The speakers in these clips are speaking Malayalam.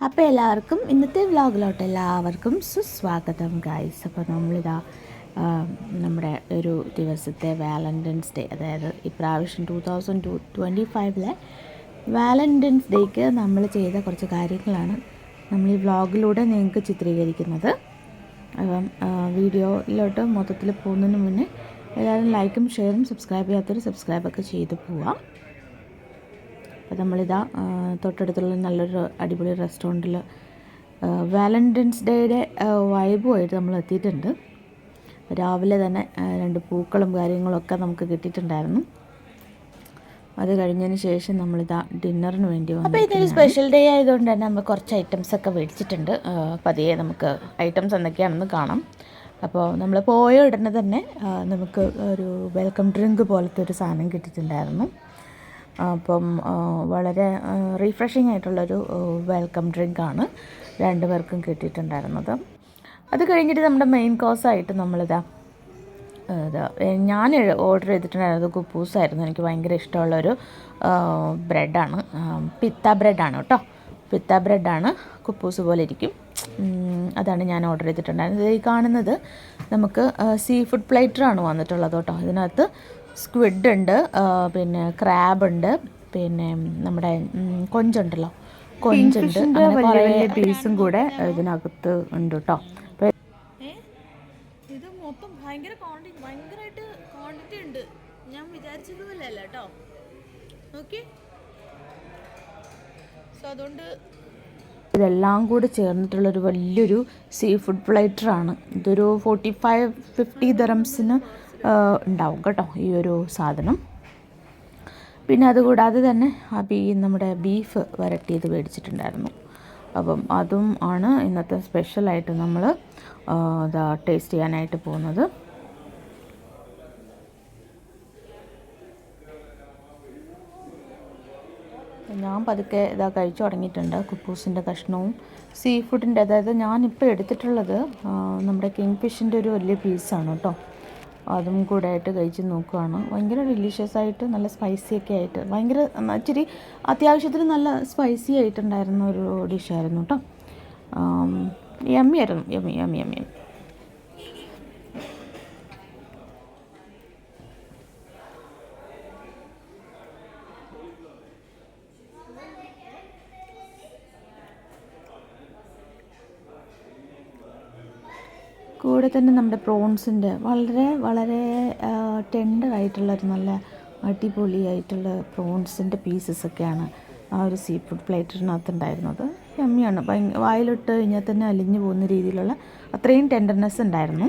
അപ്പോൾ എല്ലാവർക്കും ഇന്നത്തെ വ്ളോഗിലോട്ട് എല്ലാവർക്കും സുസ്വാഗതം ഗൈസ്. അപ്പോൾ നമ്മളിതാ നമ്മുടെ ഒരു ദിവസത്തെ വാലൻറ്റൈൻസ് ഡേ, അതായത് ഇപ്രാവശ്യം 2025 വാലൻറ്റൈൻസ് ഡേക്ക് നമ്മൾ ചെയ്ത കുറച്ച് കാര്യങ്ങളാണ് നമ്മൾ ഈ വ്ളോഗിലൂടെ നിങ്ങൾക്ക് ചിത്രീകരിക്കുന്നത്. അപ്പം വീഡിയോയിലോട്ട് മൊത്തത്തിൽ പോകുന്നതിന് മുന്നേ എല്ലാവരും ലൈക്കും ഷെയറും സബ്സ്ക്രൈബ് ചെയ്യാത്തവർ സബ്സ്ക്രൈബൊക്കെ ചെയ്ത് പോവാം. അപ്പോൾ നമ്മളിതാ തൊട്ടടുത്തുള്ള നല്ലൊരു അടിപൊളി റെസ്റ്റോറൻറ്റിൽ വാലൻറ്റൈൻസ് ഡേയുടെ വൈബുമായിട്ട് നമ്മൾ എത്തിയിട്ടുണ്ട്. രാവിലെ തന്നെ 2 പൂക്കളും കാര്യങ്ങളൊക്കെ നമുക്ക് കിട്ടിയിട്ടുണ്ടായിരുന്നു. അത് കഴിഞ്ഞതിന് ശേഷം നമ്മളിതാ ഡിന്നറിന് വേണ്ടി വന്നു. അപ്പോൾ ഇതൊരു സ്പെഷ്യൽ ഡേ ആയതുകൊണ്ട് തന്നെ നമ്മൾ കുറച്ച് ഐറ്റംസൊക്കെ മേടിച്ചിട്ടുണ്ട്. പതിയെ നമുക്ക് ഐറ്റംസ് എന്തൊക്കെയാണെന്ന് കാണാം. അപ്പോൾ നമ്മൾ പോയ ഉടനെ തന്നെ നമുക്ക് ഒരു വെൽക്കം ഡ്രിങ്ക് പോലത്തെ ഒരു സാധനം കിട്ടിയിട്ടുണ്ടായിരുന്നു. അപ്പം വളരെ റീഫ്രഷിംഗ് ആയിട്ടുള്ളൊരു വെൽക്കം ഡ്രിങ്കാണ് 2 പേർക്കും കിട്ടിയിട്ടുണ്ടായിരുന്നത്. അത് കഴിഞ്ഞിട്ട് നമ്മുടെ മെയിൻ കോഴ്സായിട്ട് നമ്മളിതാ ഞാൻ ഓർഡർ ചെയ്തിട്ടുണ്ടായിരുന്നത് കുപ്പൂസായിരുന്നു. എനിക്ക് ഭയങ്കര ഇഷ്ടമുള്ളൊരു ബ്രെഡാണ്, പിത്ത ബ്രെഡാണ് കേട്ടോ. പിത്ത ബ്രെഡാണ്, കുപ്പൂസ് പോലെ ഇരിക്കും. അതാണ് ഞാൻ ഓർഡർ ചെയ്തിട്ടുണ്ടായിരുന്നത്. ഈ കാണുന്നത് നമുക്ക് സീ ഫുഡ് പ്ലേറ്ററാണ് വന്നിട്ടുള്ളത് കേട്ടോ. ഇതിനകത്ത് സ്ക്വിഡ് ഉണ്ട്, പിന്നെ ക്രാബ് ഉണ്ട്, പിന്നെ നമ്മുടെ കൊഞ്ചുണ്ടല്ലോ, കൊഞ്ചുണ്ട്, വലിയ പീസും കൂടെ ഇതിനകത്ത് ഉണ്ട് കേട്ടോ. ഇത് മൊത്തം ഭയങ്കരമായിട്ട് ക്വാണ്ടിറ്റി ഉണ്ട്. ഞാൻ വിചാരിച്ചതുപോലെ അല്ല കേട്ടോ. ഓക്കെ, സോ അതുകൊണ്ട് ഇതെല്ലാം കൂടി ചേർന്നിട്ടുള്ളൊരു വലിയൊരു സീ ഫുഡ് പ്ലേറ്ററാണ്. ഇതൊരു 45-50 ദിറംസിന് ഉണ്ടാവും കേട്ടോ ഈ ഒരു സാധനം. പിന്നെ അതുകൂടാതെ തന്നെ നമ്മുടെ ബീഫ് വരട്ടിയത് മേടിച്ചിട്ടുണ്ടായിരുന്നു. അപ്പം അതും ആണ് ഇന്നത്തെ സ്പെഷ്യലായിട്ട് നമ്മൾ ടേസ്റ്റ് ചെയ്യാനായിട്ട് പോകുന്നത്. ഞാൻ പതുക്കെ കഴിച്ചു തുടങ്ങിയിട്ടുണ്ട്. കുപ്പൂസിൻ്റെ കഷ്ണവും സീ ഫുഡിൻ്റെ, അതായത് ഞാനിപ്പോൾ എടുത്തിട്ടുള്ളത് നമ്മുടെ കിങ് ഫിഷിൻ്റെ ഒരു വലിയ പീസാണ് കേട്ടോ. അതും കൂടെ ആയിട്ട് കഴിച്ച് നോക്കുകയാണ്. ഭയങ്കര ഡെലീഷ്യസ് ആയിട്ട്, നല്ല സ്പൈസിയൊക്കെ ആയിട്ട്, ഭയങ്കര ഇച്ചിരി അത്യാവശ്യത്തിന് നല്ല സ്പൈസി ആയിട്ടുണ്ടായിരുന്ന ഒരു ഡിഷായിരുന്നു കേട്ടോ. യമ്മി ആയിരുന്നു, യമ്മി യമ്മി യമ്മി. കൂടെ തന്നെ നമ്മുടെ പ്രോൺസിൻ്റെ വളരെ വളരെ ടെൻഡറായിട്ടുള്ളൊരു നല്ല അടിപൊളിയായിട്ടുള്ള പ്രോൺസിൻ്റെ പീസസൊക്കെയാണ് ആ ഒരു സീ ഫുഡ് പ്ലേറ്ററിനകത്ത് ഉണ്ടായിരുന്നത്. യമ്മിയാണ്, വായിലിട്ട് കഴിഞ്ഞാൽ തന്നെ അലിഞ്ഞു പോകുന്ന രീതിയിലുള്ള അത്രയും ടെൻഡർനെസ് ഉണ്ടായിരുന്നു.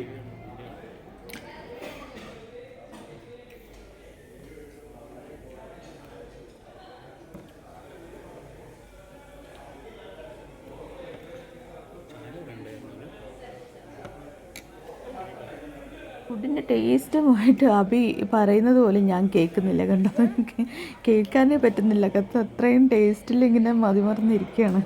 ഫുഡിൻ്റെ ടേസ്റ്റുമായിട്ട് അബി പറയുന്നത് പോലും ഞാൻ കേൾക്കുന്നില്ല കണ്ടോ. കേൾക്കാനേ പറ്റുന്നില്ല, അത്രയും ടേസ്റ്റിൽ ഇങ്ങനെ മതിമറന്നിരിക്കുകയാണ്.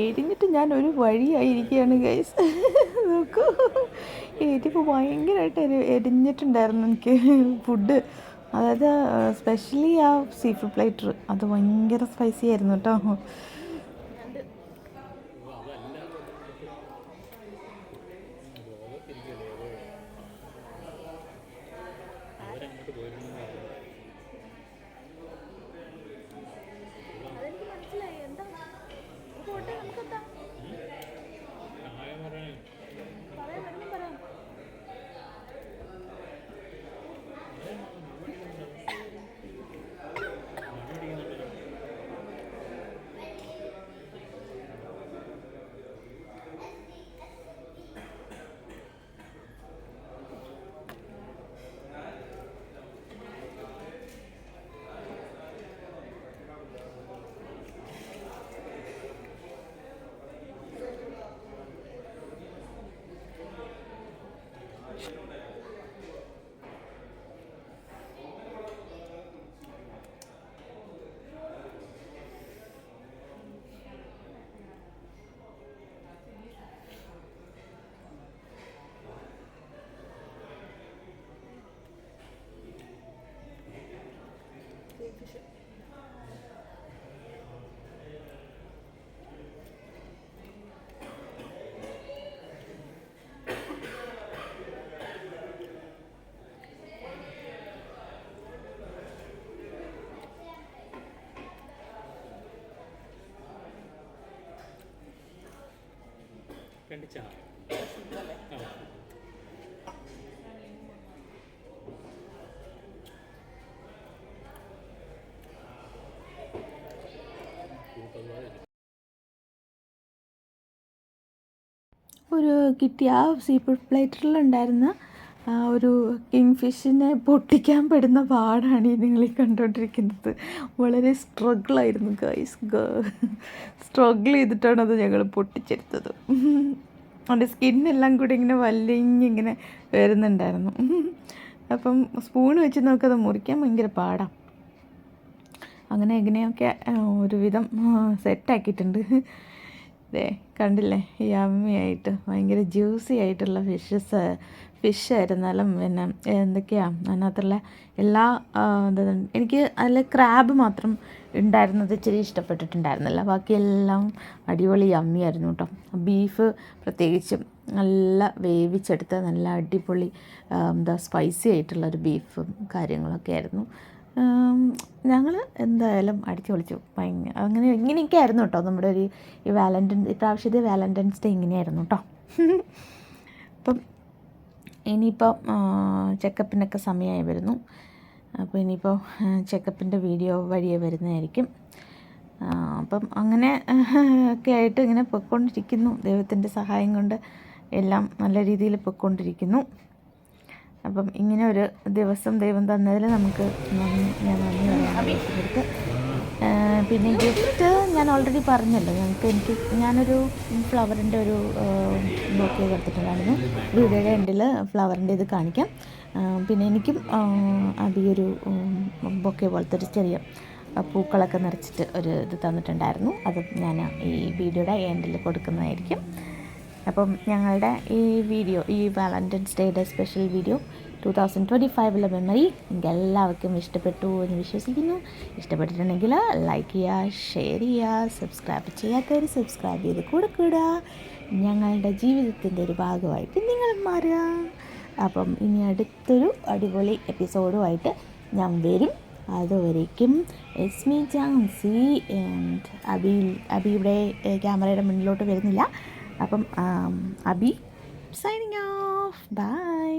എരിഞ്ഞിട്ട് ഞാൻ ഒരു വഴിയായിരിക്കുകയാണ് ഗൈസ്. നോക്കൂ, എരിവ് ഭയങ്കരമായിട്ട് എരിഞ്ഞിട്ടുണ്ടായിരുന്നു എനിക്ക് ഫുഡ്. അതായത് സ്പെഷ്യലി ആ സീ ഫുഡ് പ്ലേറ്റർ, അത് ഭയങ്കര സ്പൈസി ആയിരുന്നു കേട്ടോ. 2 ചായ. ആ. ഒരു കിട്ടിയ ആ സീ ഫുഡ് പ്ലേറ്ററിലുണ്ടായിരുന്ന ആ ഒരു കിങ് ഫിഷിനെ പൊട്ടിക്കാൻ പെടുന്ന പാടാണ് ഈ നിങ്ങൾ കണ്ടുകൊണ്ടിരിക്കുന്നത്. വളരെ സ്ട്രഗിളായിരുന്നു ഗൈസ്. സ്ട്രഗിൾ ചെയ്തിട്ടാണ് അത് ഞങ്ങൾ പൊട്ടിച്ചെടുത്തത്. അതിൻ്റെ സ്കിന്നെല്ലാം കൂടി ഇങ്ങനെ വലിഞ്ഞിങ്ങനെ വരുന്നുണ്ടായിരുന്നു. അപ്പം സ്പൂൺ വെച്ച് നമുക്കത് മുറിക്കാൻ ഭയങ്കര പാടാണ്. അങ്ങനെ എങ്ങനെയൊക്കെ ഒരുവിധം സെറ്റാക്കിയിട്ടുണ്ട്. ദേ കണ്ടില്ലേ, യമ്മിയായിട്ട് ഭയങ്കര ജ്യൂസി ആയിട്ടുള്ള ഫിഷായിരുന്നാലും പിന്നെ എന്തൊക്കെയാണ് അതിനകത്തുള്ള എല്ലാ എനിക്ക് അതിൽ ക്രാബ് മാത്രം ഉണ്ടായിരുന്നത് ഇച്ചിരി ഇഷ്ടപ്പെട്ടിട്ടുണ്ടായിരുന്നില്ല. ബാക്കിയെല്ലാം അടിപൊളി യമ്മിയായിരുന്നു കേട്ടോ. ബീഫ് പ്രത്യേകിച്ചും നല്ല വേവിച്ചെടുത്ത നല്ല അടിപൊളി സ്പൈസി ആയിട്ടുള്ളൊരു ബീഫും കാര്യങ്ങളൊക്കെ ആയിരുന്നു. ഞങ്ങൾ എന്തായാലും അടിച്ചു പൊളിച്ചു. ഇങ്ങനെയൊക്കെ ആയിരുന്നു കേട്ടോ നമ്മുടെ ഇപ്രാവശ്യത്തെ വാലൻറ്റൈൻസ് ഡേ ഇങ്ങനെയായിരുന്നു കേട്ടോ. അപ്പം ഇനിയിപ്പോൾ ചെക്കപ്പിനൊക്കെ സമയമായി വരുന്നു. അപ്പോൾ ഇനിയിപ്പോൾ ചെക്കപ്പിൻ്റെ വീഡിയോ വഴിയേ വരുന്നതായിരിക്കും. അപ്പം അങ്ങനെ ഒക്കെ ആയിട്ട് ഇങ്ങനെ പൊയ്ക്കൊണ്ടിരിക്കുന്നു. ദൈവത്തിൻ്റെ സഹായം കൊണ്ട് എല്ലാം നല്ല രീതിയിൽ പൊയ്ക്കൊണ്ടിരിക്കുന്നു. അപ്പം ഇങ്ങനെ ഒരു ദിവസം ദൈവം തന്നതിൽ നമുക്ക് ഞാൻ നന്ദി പറയാനായിട്ട്. പിന്നെ ഗിഫ്റ്റ് ഞാൻ ഓൾറെഡി പറഞ്ഞല്ലോ, ഞാനൊരു ഫ്ലവറിൻ്റെ ഒരു ബൊക്കെ കൊടുത്തിട്ടുണ്ടായിരുന്നു. വീഡിയോയുടെ എൻഡിൽ ഫ്ലവറിൻ്റെ ഇത് കാണിക്കാം. പിന്നെ എനിക്കും അധികമൊരു ബൊക്കെ പോലത്തെ ഒരു ചെറിയ പൂക്കളൊക്കെ നിറച്ചിട്ട് ഒരു ഇത് തന്നിട്ടുണ്ടായിരുന്നു. അത് ഞാൻ ഈ വീഡിയോയുടെ എൻഡിൽ കൊടുക്കുന്നതായിരിക്കും. അപ്പം ഞങ്ങളുടെ ഈ വാലൻറ്റൈൻസ് ഡേയുടെ സ്പെഷ്യൽ വീഡിയോ 2025 മെമ്മറി നിങ്ങൾക്ക് എല്ലാവർക്കും ഇഷ്ടപ്പെട്ടു എന്ന് വിശ്വസിക്കുന്നു. ഇഷ്ടപ്പെട്ടിട്ടുണ്ടെങ്കിൽ ലൈക്ക് ചെയ്യുക, ഷെയർ ചെയ്യുക, സബ്സ്ക്രൈബ് ചെയ്യാത്തവർ സബ്സ്ക്രൈബ് ചെയ്ത് കൂടുക. ഞങ്ങളുടെ ജീവിതത്തിൻ്റെ ഒരു ഭാഗമായിട്ട് നിങ്ങൾ മാറുക. അപ്പം ഇനി അടുത്തൊരു അടിപൊളി എപ്പിസോഡുമായിട്ട് ഞാൻ വരും. അതുവരേക്കും ഇറ്റ്സ് മീ ജാൻസി ആൻഡ് അബിയുടെ ക്യാമറയുടെ മുന്നിലോട്ട് വരുന്നില്ല. അപ്പം അബി സൈനിങ് ഓഫ്. ബൈ.